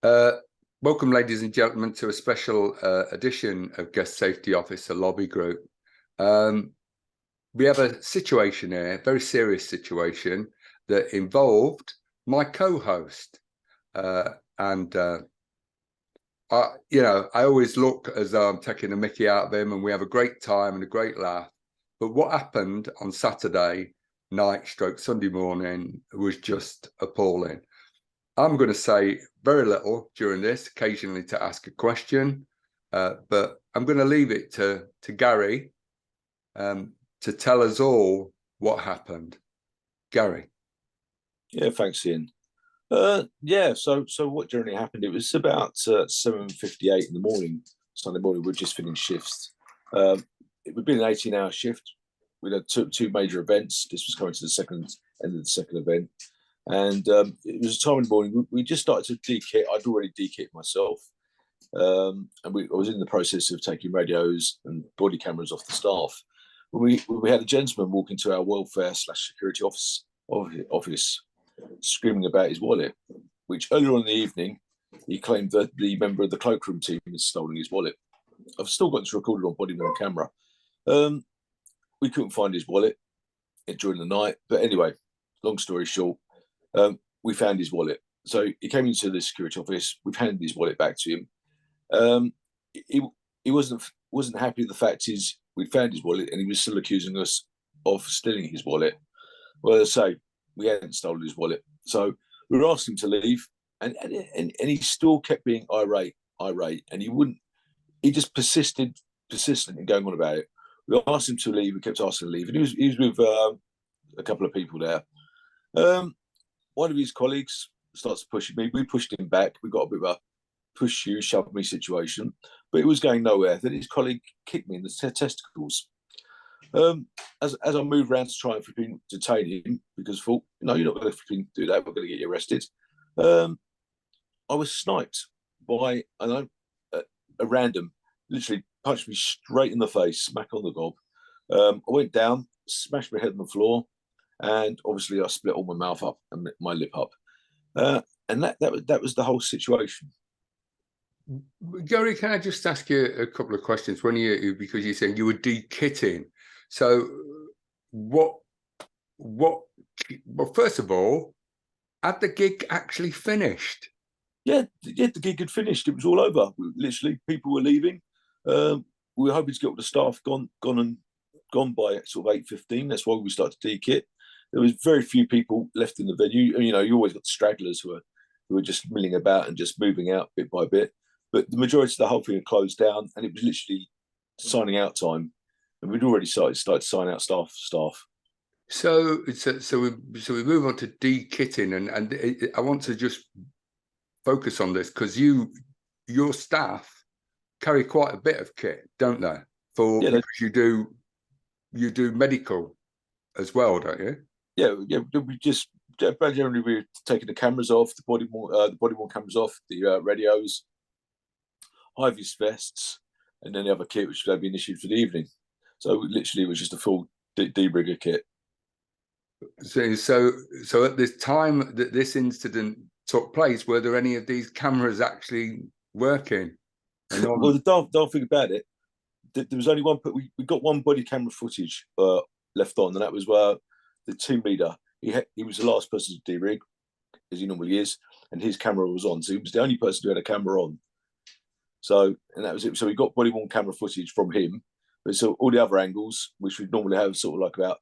Uh, Welcome, ladies and gentlemen, to a special edition of Guest Safety Officer Lobby Group. We have a situation here, a very serious situation that involved my co-host. I always look as though I'm taking a mickey out of him, and we have a great time and a great laugh. But what happened on Saturday night / Sunday morning was just appalling. I'm going to say very little during this, occasionally to ask a question, but I'm going to leave it to Gary to tell us all what happened. Gary. Yeah, thanks, Ian. So what generally happened? It was about 7:58 in the morning, Sunday morning. We'd just finished shifts. It would be an 18-hour shift. We had two major events. This was coming to the second end of the second event. And it was a time in the morning. We just started to dekit. I'd already dekit myself. I was in the process of taking radios and body cameras off the staff. We had a gentleman walk into our welfare / security office screaming about his wallet, which earlier on in the evening, he claimed that the member of the cloakroom team had stolen his wallet. I've still got this recorded on body-worn camera. We couldn't find his wallet during the night. But anyway, long story short, we found his wallet. So he came into the security office. We've handed his wallet back to him. He wasn't happy with the fact is we found his wallet and he was still accusing us of stealing his wallet. Well, as I say, we hadn't stolen his wallet. So we were asking him to leave, and he still kept being irate, and he just persistent in going on about it. We asked him to leave, we kept asking him to leave, and he was with a couple of people there. One of his colleagues starts pushing me. We pushed him back. We got a bit of a push you, shove me situation, but it was going nowhere. Then his colleague kicked me in the testicles. As I moved around to try and detain him, because I thought, no, you're not going to do that. We're going to get you arrested. I was sniped by a random, literally punched me straight in the face, smack on the gob. I went down, smashed my head on the floor, and obviously I split all my mouth up and my lip up. And that was the whole situation. Gary, can I just ask you a couple of questions? Because you're saying you were dekitting. So well, first of all, had the gig actually finished? Yeah, the gig had finished. It was all over. Literally, people were leaving. We were hoping to get all the staff gone by sort of 8:15. That's why we started to dekit. There was very few people left in the venue. You know, you always got stragglers who were just milling about and just moving out bit by bit. But the majority of the whole thing had closed down, and it was literally signing out time. And we'd already started to sign out staff. So we move on to dekitting, and I want to just focus on this because your staff carry quite a bit of kit, don't they? Because you do medical as well, don't you? Yeah. We just generally we're taking the cameras off, the body-worn cameras off, the radios, high-vis vests, and then the other kit which had been issued for the evening. So literally, it was just a full debrigger kit. So at this time that this incident took place, were there any of these cameras actually working? Well, the dark thing about it, there was only one. We got one body camera footage left on, and that was the team leader. He was the last person to derig, as he normally is, and his camera was on. So he was the only person who had a camera on. So, and that was it. So we got body-worn camera footage from him. But so all the other angles, which we normally have sort of like about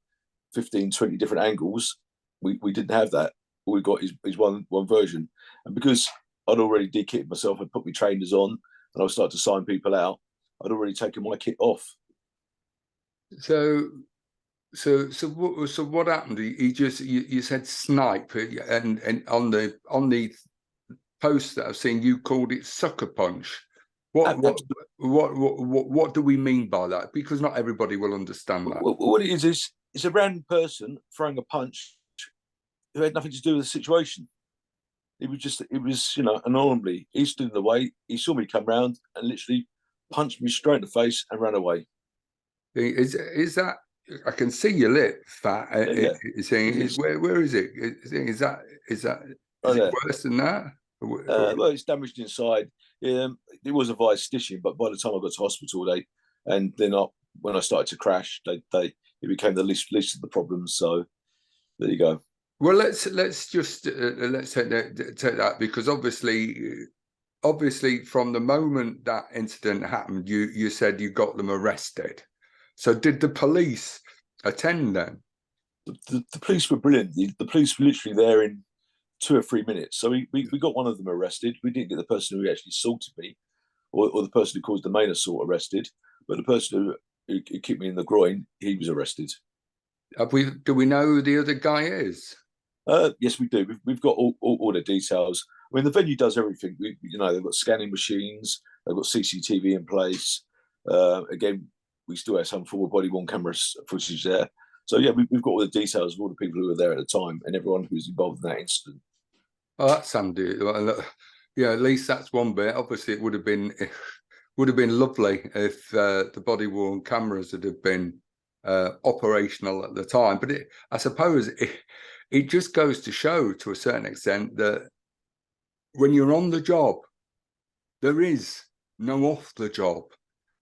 15, 20 different angles, we didn't have that. All we got is one version. And because I'd already dekitted myself and put my trainers on, and I was starting to sign people out, I'd already taken my kit off. So what happened? You said snipe, and on the post that I've seen, you called it sucker punch. What do we mean by that? Because not everybody will understand that. What it is it's a random person throwing a punch who had nothing to do with the situation. It was an anomaly. He stood in the way. He saw me come round and literally punched me straight in the face and ran away. Is that? I can see your lip fat. Yeah. Where is it? Is it worse than that? Well, it's damaged inside. It was a vice stitching, but by the time I got to hospital, when I started to crash, it became the least of the problems. So there you go. Well, let's just let's take that, because obviously from the moment that incident happened, you said you got them arrested. So did the police attend then? The police were brilliant. The police were literally there in 2 or 3 minutes. So we got one of them arrested. We didn't get the person who actually assaulted me, or the person who caused the main assault arrested, but the person who kicked me in the groin, he was arrested. Do we know who the other guy is? Yes, we do. We've got all the details. I mean, the venue does everything. They've got scanning machines, they've got CCTV in place. Again, we still have some forward body-worn camera footage there. So yeah, we've got all the details of all the people who were there at the time and everyone who was involved in that incident. Oh, that's handy. Yeah, at least that's one bit. Obviously, it would have been lovely if the body-worn cameras had have been operational at the time. But I suppose it just goes to show, to a certain extent, that when you're on the job, there is no off the job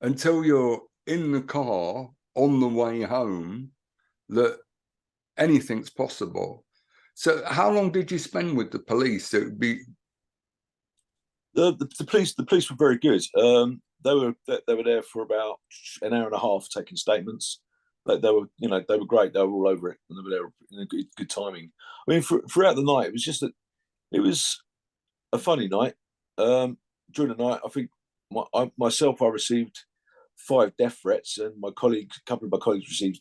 until you're in the car on the way home, that anything's possible. So how long did you spend with the police? It would be the police were very good. They were there for about an hour and a half taking statements. They were great. They were all over it, and they were there in a good timing. I mean, throughout the night, it was just that it was a funny night. During the night, I think I received 5 death threats, and a couple of my colleagues received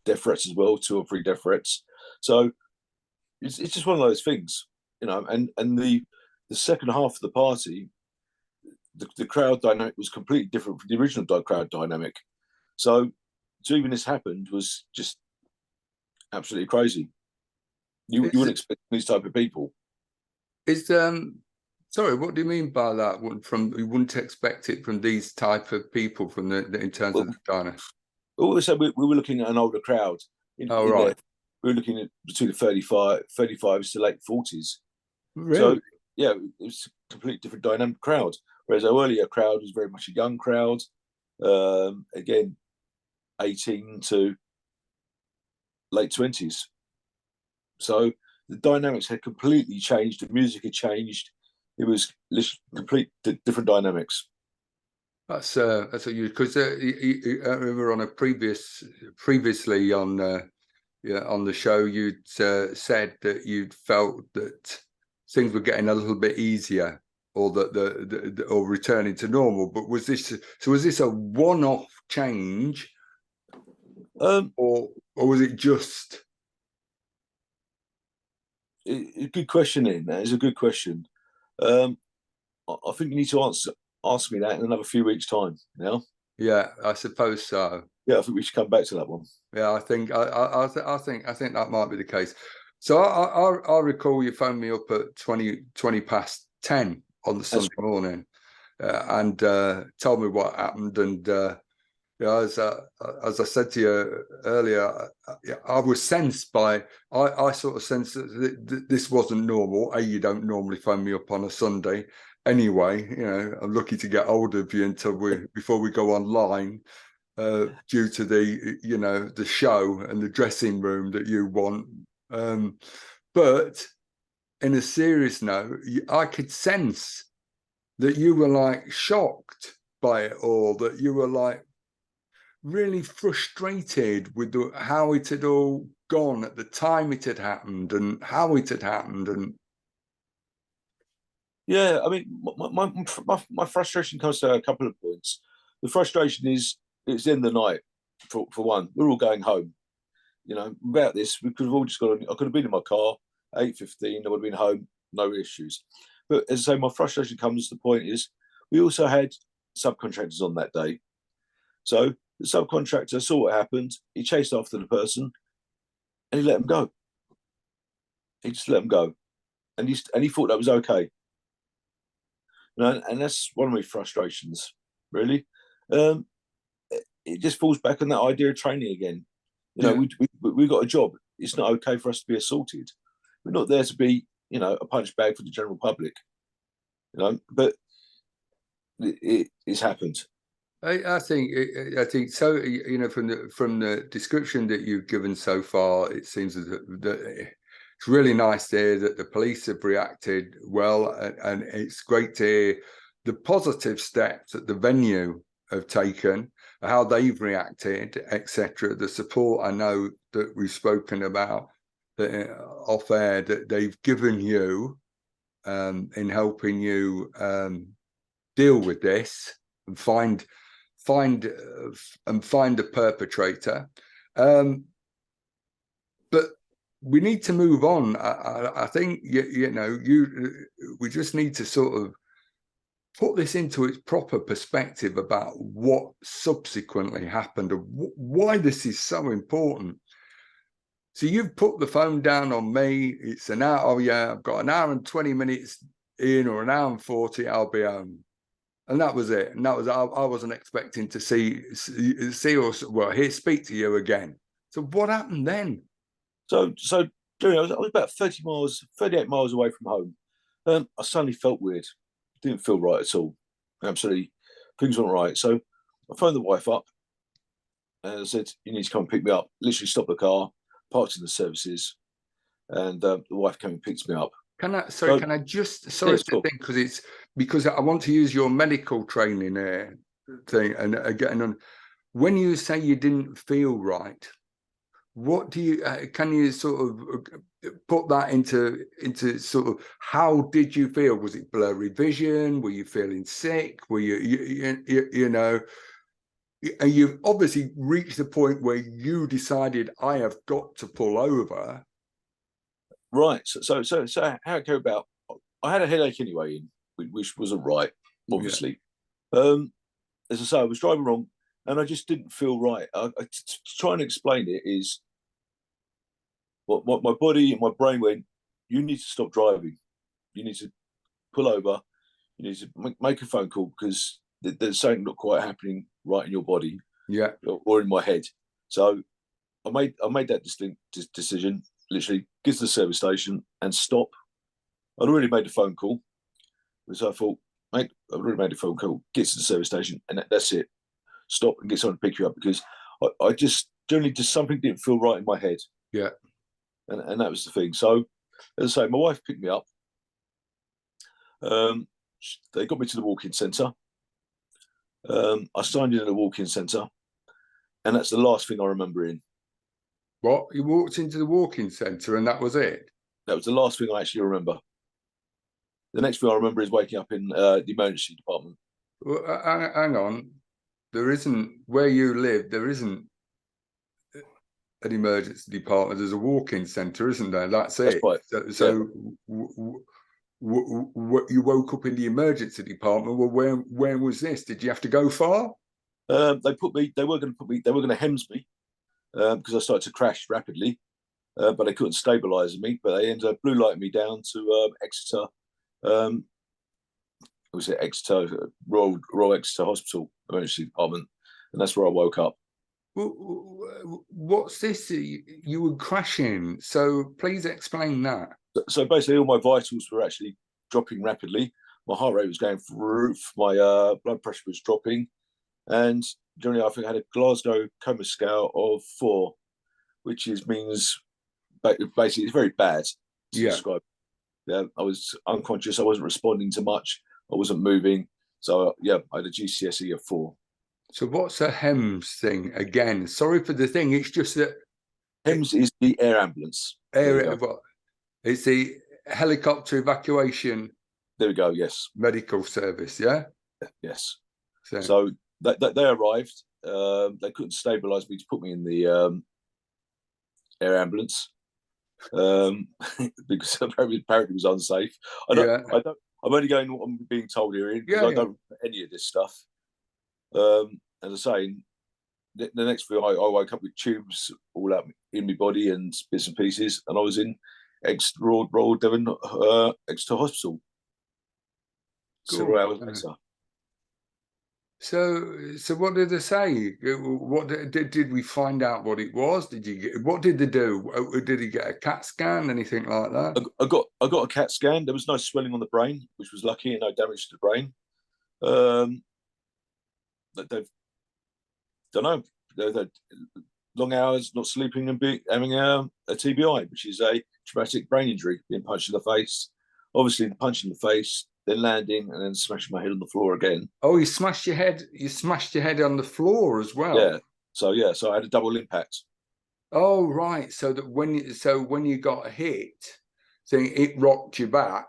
death threats as well, 2 or 3 death threats. So it's just one of those things, and the second half of the party, the crowd dynamic was completely different from the original crowd dynamic. So to even this happened was just absolutely crazy. You wouldn't expect these type of people. Sorry, what do you mean by that? You wouldn't expect it from these type of people in terms of the dynamic? Also, we were looking at an older crowd. Right. We were looking at between the 35s to late 40s. Really? So yeah, it was a completely different dynamic crowd. Whereas our earlier crowd was very much a young crowd. Again, 18 to late 20s. So the dynamics had completely changed. The music had changed. It was complete different dynamics. That's what you, because I remember on a previously on the show, you'd said that you'd felt that things were getting a little bit easier, or that or returning to normal. But was this a one-off change, or was it just? Good question, Ian. That is a good question. I think you need to ask me that in another few weeks' time. Now. Yeah, I suppose so. Yeah, I think we should come back to that one. Yeah, I think that might be the case. So I recall you phoned me up at 20 past 10 on the Sunday morning, and told me what happened. And as I said to you earlier, I was sensed by. I sort of sensed that this wasn't normal. You don't normally phone me up on a Sunday. Anyway, I'm lucky to get hold of you before we go online, due to the show and the dressing room that you want. But in a serious note, I could sense that you were like shocked by it all, that you were like really frustrated with how it had all gone at the time it had happened and how it had happened. And yeah, I mean, my frustration comes to a couple of points. The frustration is it's in the night. For one, we're all going home. Without this, we could have all just gone. I could have been in my car 8:15. I would have been home, no issues. But as I say, my frustration comes to the point is we also had subcontractors on that day. So the subcontractor saw what happened. He chased after the person, and he let him go. He just let him go, and he thought that was okay. And that's one of my frustrations, really. It just falls back on that idea of training again. We got a job. It's not okay for us to be assaulted. We're not there to be a punch bag for the general public. But it's happened. I think so. From the description that you've given so far, it seems that it's really nice to hear that the police have reacted well, and it's great to hear the positive steps that the venue have taken, how they've reacted, etc. The support I know that we've spoken about off air that they've given you in helping you deal with this and find the perpetrator. But we need to move on. I think we just need to sort of put this into its proper perspective about what subsequently happened and why this is so important. So you've put the phone down on me. It's an hour. Oh yeah, I've got an hour and 20 minutes in, or an hour and 40. I'll be home. And that was it. And that was, I wasn't expecting to see or speak to you again. So what happened then? So I was about 38 miles away from home. I suddenly felt weird. Didn't feel right at all. Absolutely, things weren't right. So I phoned the wife up and I said, "You need to come and pick me up." Literally stopped the car, parked in the services, and the wife came and picked me up. Can I because I want to use your medical training thing, and again, when you say you didn't feel right, what do you can you sort of put that into sort of, how did you feel? Was it blurry vision? Were you feeling sick? Were you've obviously reached the point where you decided, I have got to pull over. Right. So how it came about? I had a headache anyway, which wasn't right, obviously. Yeah. As I say, I was driving wrong, and I just didn't feel right. To try and explain it is, what my body and my brain went, you need to stop driving. You need to pull over. You need to make a phone call, because there's something not quite happening right in your body, or in my head. So I made that distinct decision. Literally, get to the service station and stop. I'd already made a phone call, so I thought, mate, I've already made a phone call. Get to the service station, and that's it. Stop and get someone to pick you up, because I just generally just something didn't feel right in my head. Yeah, and that was the thing. So, as I say, my wife picked me up. They got me to the walk-in centre. I signed in at the walk-in centre, and that's the last thing I remember in. What? You walked into the walk-in centre and that was it? That was the last thing I actually remember. The next thing I remember is waking up in the emergency department. Well, hang on. There isn't, where you live, there isn't an emergency department. There's a walk-in centre, isn't there? That's it. Right. So you woke up in the emergency department. Well, where was this? Did you have to go far? They were going to HEMS me, because I started to crash rapidly, but they couldn't stabilise me. But they ended up blue lighting me down to Exeter. Was it Exeter Royal Exeter Hospital Emergency Department, and that's where I woke up. What's this? You were crashing. So please explain that. So basically, all my vitals were actually dropping rapidly. My heart rate was going through the roof. My blood pressure was dropping, and generally, I think I had a Glasgow coma scale of 4, which means basically it's very bad to describe. Yeah, I was unconscious. I wasn't responding to much. I wasn't moving. So I had a GCSE of 4. So what's a HEMS thing again? Sorry for the thing. It's just that HEMS is the air ambulance. It's the helicopter evacuation. There we go. Yes. Medical service. Yeah. Yes. So they arrived. They couldn't stabilise me to put me in the air ambulance, because apparently it was unsafe. I'm only going what I'm being told here, because I don't know any of this stuff. As I say, the next thing I woke up with tubes all up in my body and bits and pieces, and I was in Royal Devon Exeter Hospital. Several hours later. So what did they say? What did we find out what it was? Did you get, what did they do? Did he get a CAT scan, anything like that? I got a CAT scan. There was no swelling on the brain, which was lucky, and no damage to the brain. They've don't know. They're long hours, not sleeping, and having a TBI, which is a traumatic brain injury, being punched in the face. Obviously, the punch in the face, then landing, and then smashing my head on the floor again. Oh, you smashed your head. You smashed your head on the floor as well. Yeah. So I had a double impact. Oh, right. So that when you got hit, so it rocked you back.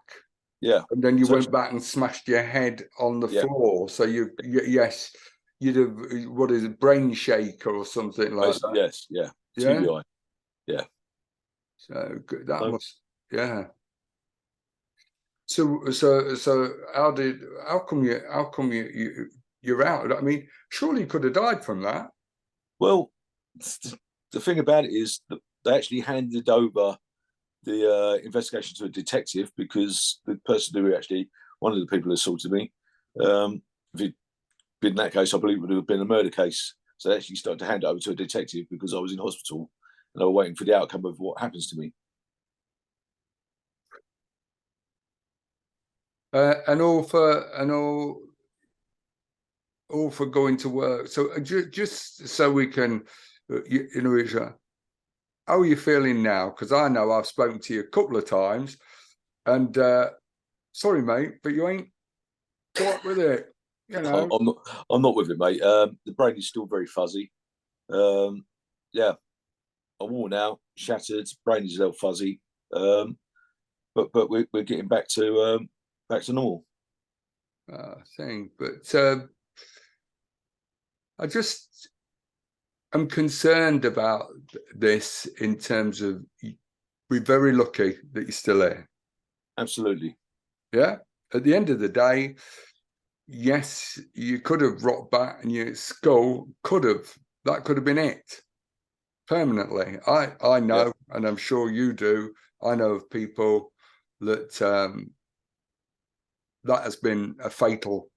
Yeah. And then you went back and smashed your head on the floor. So yes, you'd have, what is it, brain shake or something like that? Yes, yeah. TBI. Yeah. So that must, yeah. So how come you're out? I mean, surely you could have died from that. Well, the thing about it is that they actually handed over the investigation to a detective, because the person who actually, one of the people who assaulted me, if it been in that case, I believe it would have been a murder case. So they actually started to hand it over to a detective because I was in hospital and they were waiting for the outcome of what happens to me. And all for going to work. So just so we can, how are you feeling now? Because I know I've spoken to you a couple of times, and sorry, mate, but you ain't quite with it. You know, I'm not with it, mate. The brain is still very fuzzy. Yeah, I'm worn out, shattered. Brain is a little fuzzy. But we're getting back to normal. thing. But I just am concerned about this in terms of, we're very lucky that you're still here. Absolutely. Yeah. At the end of the day, yes, you could have rocked back and your skull that could have been it permanently. I know, and I'm sure you do. I know of people that that has been a fatal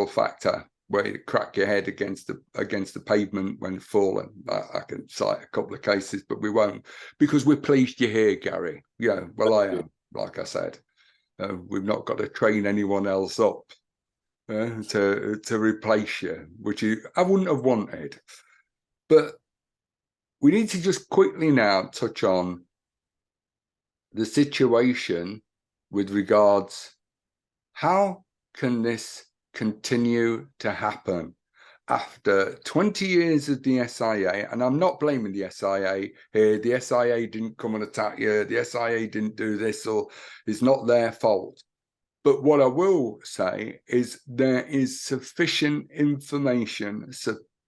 factor, where you crack your head against the pavement when falling. I can cite a couple of cases, but we won't, because we're pleased you're here, Gary. Yeah, well, I am. Like I said, we've not got to train anyone else up to replace you, which I wouldn't have wanted. But we need to just quickly now touch on the situation with regards, how can this continue to happen after 20 years of the SIA? And I'm not blaming the SIA here. The SIA didn't come and attack you. The SIA didn't do this, or it's not their fault. But what I will say is there is sufficient information,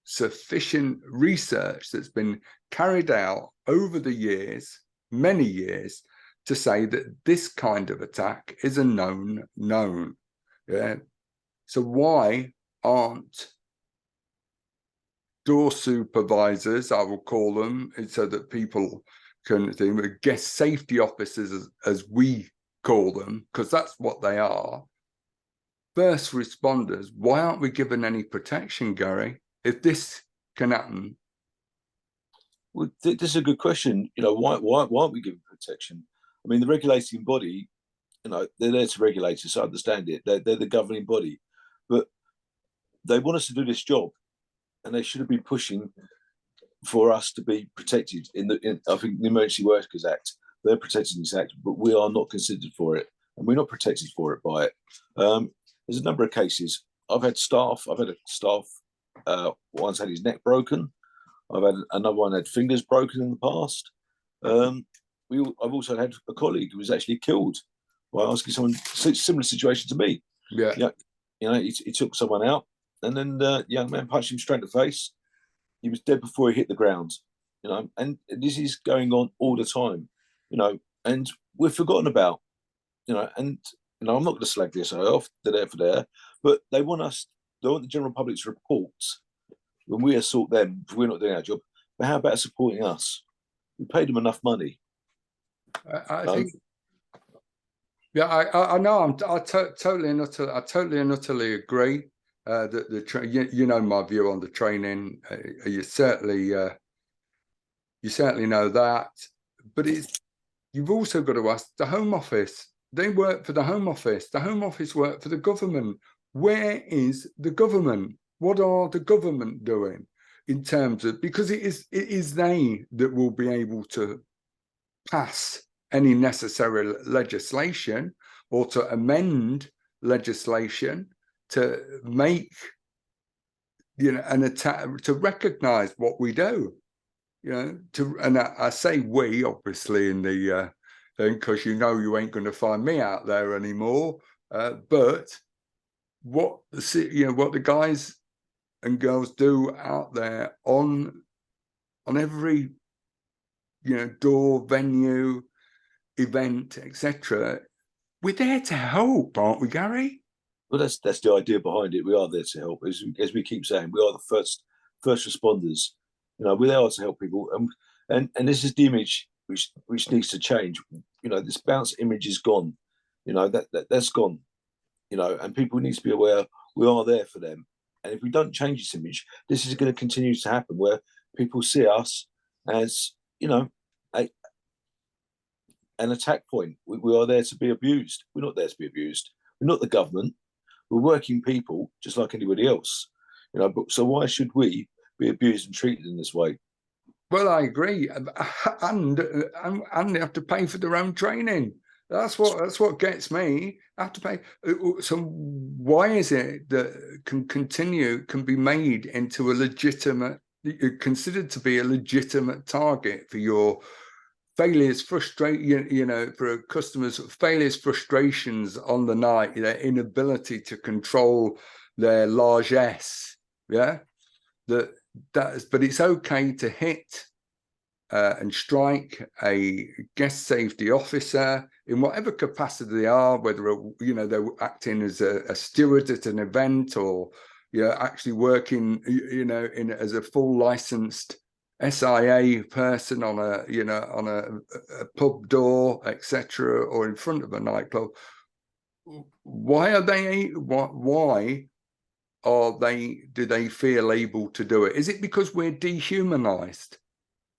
sufficient research that's been carried out over the years, many years, to say that this kind of attack is a known. Yeah. So why aren't door supervisors, I will call them, so that people can think, guest safety officers, as we call them, because that's what they are, first responders, why aren't we given any protection, Gary, if this can happen? Well, this is a good question. Why aren't we given protection? I mean, the regulating body, they're there to regulate us. I understand it. They're the governing body, but they want us to do this job, and they should have been pushing for us to be protected I think the Emergency Workers Act. They're protected in this act, but we are not considered for it, and we're not protected for it by it. There's a number of cases. I've had a staff. One's had his neck broken. I've had another one had fingers broken in the past. I've also had a colleague who was actually killed by asking someone, similar situation to me. Yeah. He took someone out, and then the young man punched him straight in the face. He was dead before he hit the ground. And this is going on all the time. And we're forgotten about. And I'm not going to slag this off. They're there for there, but they want the general public to report when we assault them if we're not doing our job. But how about supporting us? We paid them enough money. I think. Yeah, I know. I totally and utterly agree. You know my view on the training. You certainly know that, but you've also got to ask the Home Office. They work for the Home Office. The Home Office work for the government. Where is the government? What are the government doing in terms of, because it is they that will be able to pass any necessary legislation or to amend legislation to make, an attack, to recognize what we do, and I say we, obviously, in the thing, because you ain't going to find me out there anymore, but what the guys and girls do out there on every door, venue, event, etc. We're there to help, aren't we, Gary? Well, that's the idea behind it. We are there to help, as we keep saying. We are the first responders. We're there to help people, and this is the image which needs to change. This bounce image is gone. That's gone. And people need to be aware we are there for them. And if we don't change this image, this is going to continue to happen, where people see us as an attack point. We are there to be abused. We're not there to be abused. We're not the government. We're working people just like anybody else. So why should we be abused and treated in this way? Well, I agree, and they have to pay for their own training. That's what gets me. I have to pay. So why is it that can be made into a legitimate, considered to be a legitimate target for your failures, for customers' failures, frustrations on the night, their inability to control their largesse, but it's okay to hit and strike a guest safety officer in whatever capacity they are, whether they're acting as a steward at an event, or actually working as a full licensed SIA person on a pub door, etc., or in front of a nightclub. Why do they feel able to do it? Is it because we're dehumanized?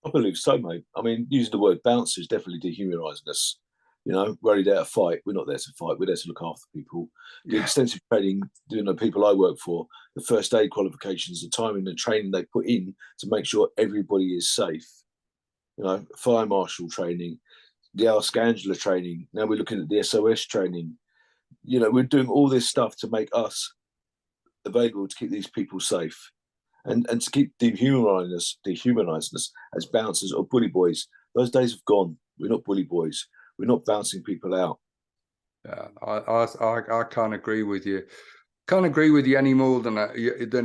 I believe so, mate. I mean, using the word bouncer is definitely dehumanizing us. We're only there to fight. We're not there to fight. We're there to look after people. The extensive training, the people I work for, the first aid qualifications, the time and the training they put in to make sure everybody is safe. Fire marshal training, the Ask Angela training. Now we're looking at the SOS training. We're doing all this stuff to make us available to keep these people safe. And to keep dehumanizing us as bouncers or bully boys. Those days have gone. We're not bully boys. We're not bouncing people out. Yeah, I can't agree with you. Can't agree with you any more than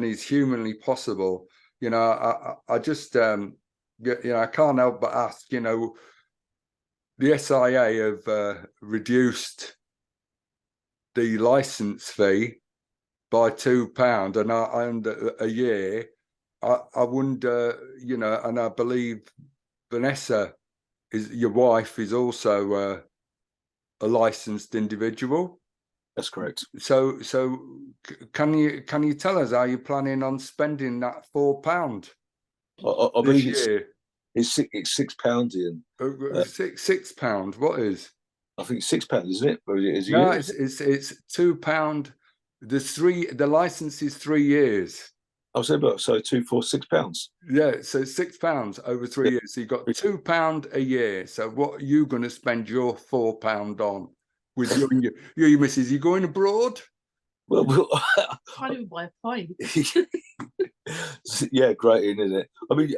is humanly possible. I just I can't help but ask. The SIA have reduced the license fee by £2, and a year. I wonder, and I believe Vanessa, your wife, is also a licensed individual. That's correct. So can you tell us how you're planning on spending that £4? I believe it's £6, Ian. £6. What is? I think £6, isn't it? No, it's £2. The license is 3 years. I'll say about £2 for £6. Yeah, so £6 over 3 years. So you've got £2 a year. So what are you going to spend your £4 on with you and your missus? You going abroad? Well, I can't even buy a pint. Yeah, great, isn't it? I mean,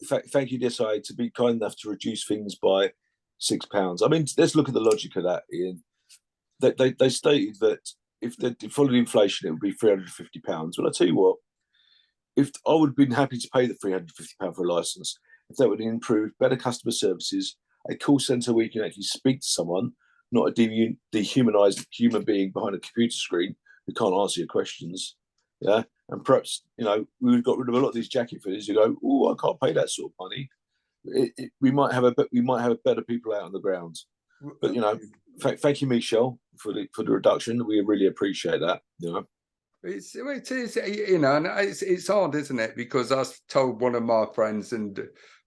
thank you, DSI, to be kind enough to reduce things by £6. I mean, let's look at the logic of that, Ian. They stated that if they followed inflation, it would be £350. Well, I tell you what, if I would have been happy to pay the £350 for a license, if that would improve better customer services, a call centre where you can actually speak to someone, not a dehumanized human being behind a computer screen who can't answer your questions. Yeah, and perhaps we've got rid of a lot of these jacket fitters who go, "Oh, I can't pay that sort of money." We might have better people out on the ground. But thank you, Michelle, for the reduction. We really appreciate that. It is, you know, and it's hard, isn't it? Because I told one of my friends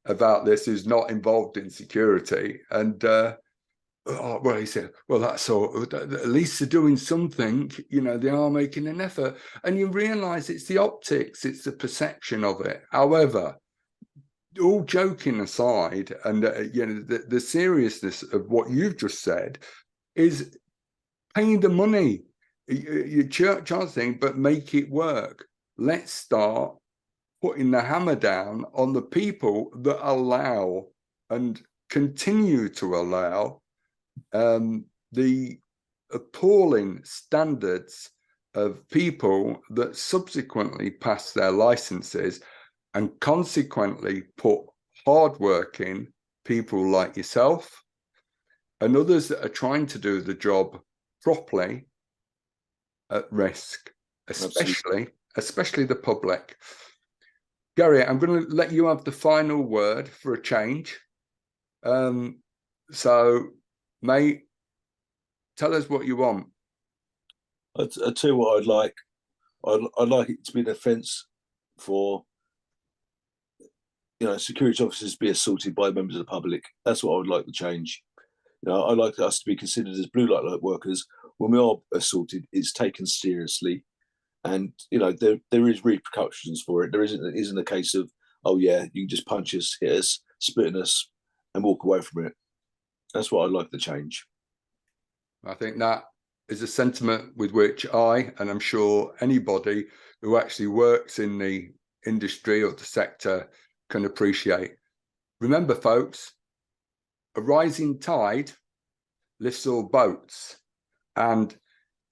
about this who's not involved in security, and well, he said, well, that's all. At least they're doing something. You know, they are making an effort, and you realise it's the optics, it's the perception of it. However, all joking aside, and you know, the seriousness of what you've just said is paying the money. You charge thing, but make it work. Let's start putting the hammer down on the people that allow and continue to allow the appalling standards of people that subsequently pass their licenses and consequently put hardworking people like yourself and others that are trying to do the job properly at risk, especially the public. Gary, I'm going to let you have the final word for a change. So, mate, tell us what you want. I'll tell you what I'd like. I'd like it to be an offence for, you know, security officers to be assaulted by members of the public. That's what I would like to change. You know, I'd like us to be considered as blue light workers. When we are assaulted, it's taken seriously, and you know there is repercussions for it. There isn't a case of, oh yeah, you can just punch us, hit us, spit in us, and walk away from it. That's what I'd like to change. I think that is a sentiment with which I, and I'm sure anybody who actually works in the industry or the sector, can appreciate. Remember, folks, a rising tide lifts all boats. And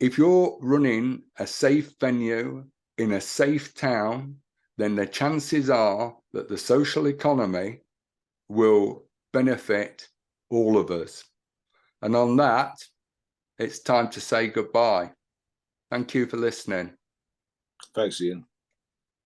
if you're running a safe venue in a safe town, then the chances are that the social economy will benefit all of us. And on that, it's time to say goodbye. Thank you for listening. Thanks, Ian.